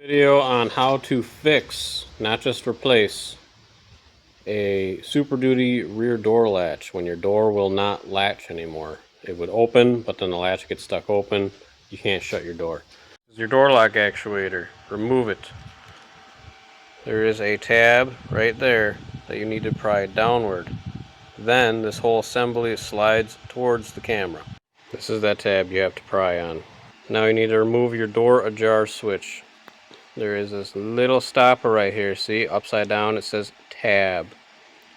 Video on how to fix, not just replace, a Super Duty rear door latch when your door will not latch anymore. It would open, but then the latch gets stuck open. You can't shut your door. This is your door lock actuator. Remove it. There is a tab right there that you need to pry downward. Then this whole assembly slides towards the camera. This is that tab you have to pry on. Now you need to remove your door ajar switch. There is this little stopper right here. See, upside down it says tab.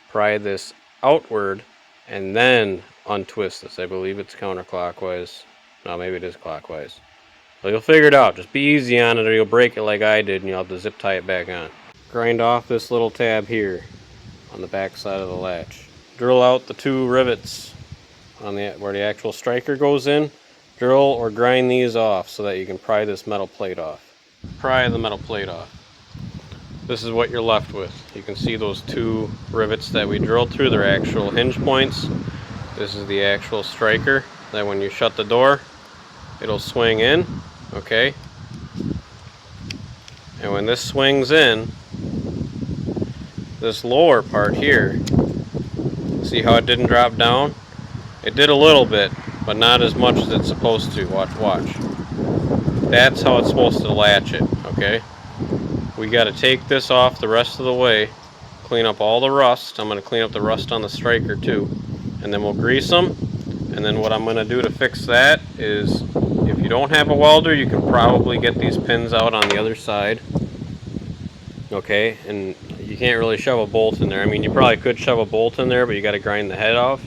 Pry this outward and then untwist this. I believe it's counterclockwise. No, maybe it is clockwise. Well, you'll figure it out. Just be easy on it or you'll break it like I did and you'll have to zip tie it back on. Grind off this little tab here on the back side of the latch. Drill out the two rivets on where the actual striker goes in. Drill or grind these off so that you can pry this metal plate off. Pry the metal plate off. This is what you're left with. You can see those two rivets that we drilled through. They're actual hinge points. This is the actual striker that when you shut the door it'll swing in, okay? And when this swings in, this lower part here, see how it didn't drop down? It did a little bit, but not as much as it's supposed to. Watch. That's how it's supposed to latch it, okay? We got to take this off the rest of the way, clean up all the rust. I'm going to clean up the rust on the striker too, and then we'll grease them. And then what I'm going to do to fix that is, if you don't have a welder, you can probably get these pins out on the other side, okay? And you can't really shove a bolt in there. I mean, you probably could shove a bolt in there, but you got to grind the head off.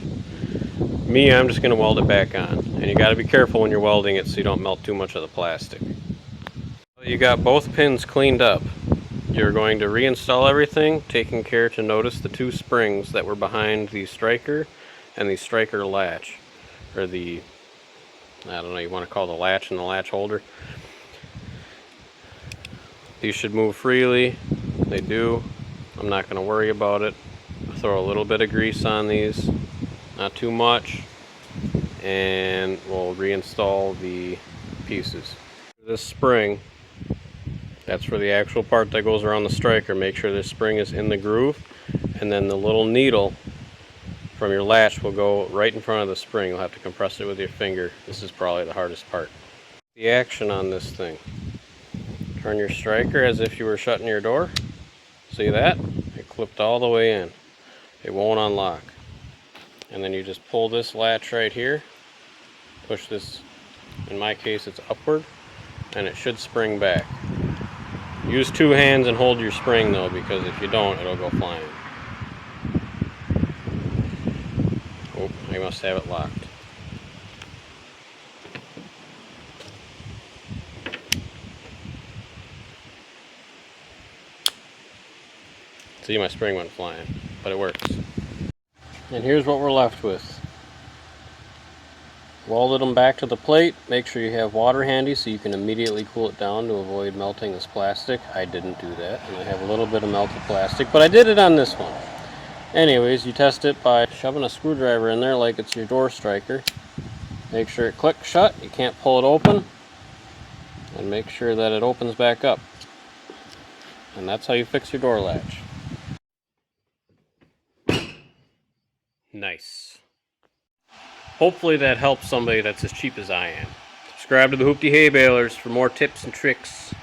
Me, I'm just going to weld it back on. And you got to be careful when you're welding it so you don't melt too much of the plastic. You got both pins cleaned up. You're going to reinstall everything, taking care to notice the two springs that were behind the striker and the striker latch. Or the, I don't know, you want to call the latch and the latch holder. These should move freely. They do. I'm not going to worry about it. I'll throw a little bit of grease on these. Not too much, and we'll reinstall the pieces. This spring, that's for the actual part that goes around the striker. Make sure this spring is in the groove, and then the little needle from your latch will go right in front of the spring. You'll have to compress it with your finger. This is probably the hardest part. The action on this thing. Turn your striker as if you were shutting your door. See that? It clipped all the way in. It won't unlock. And then you just pull this latch right here, push this, in my case it's upward, and it should spring back. Use two hands and hold your spring though, because if you don't, it'll go flying. Oh, I must have it locked. See, my spring went flying, but it works. And here's what we're left with. Welded them back to the plate. Make sure you have water handy so you can immediately cool it down to avoid melting this plastic. I didn't do that, and I have a little bit of melted plastic, but I did it on this one. Anyways, you test it by shoving a screwdriver in there like it's your door striker. Make sure it clicks shut. You can't pull it open. And make sure that it opens back up. And that's how you fix your door latch. Nice. Hopefully that helps somebody that's as cheap as I am. Subscribe to the Hoopty Hay Balers for more tips and tricks.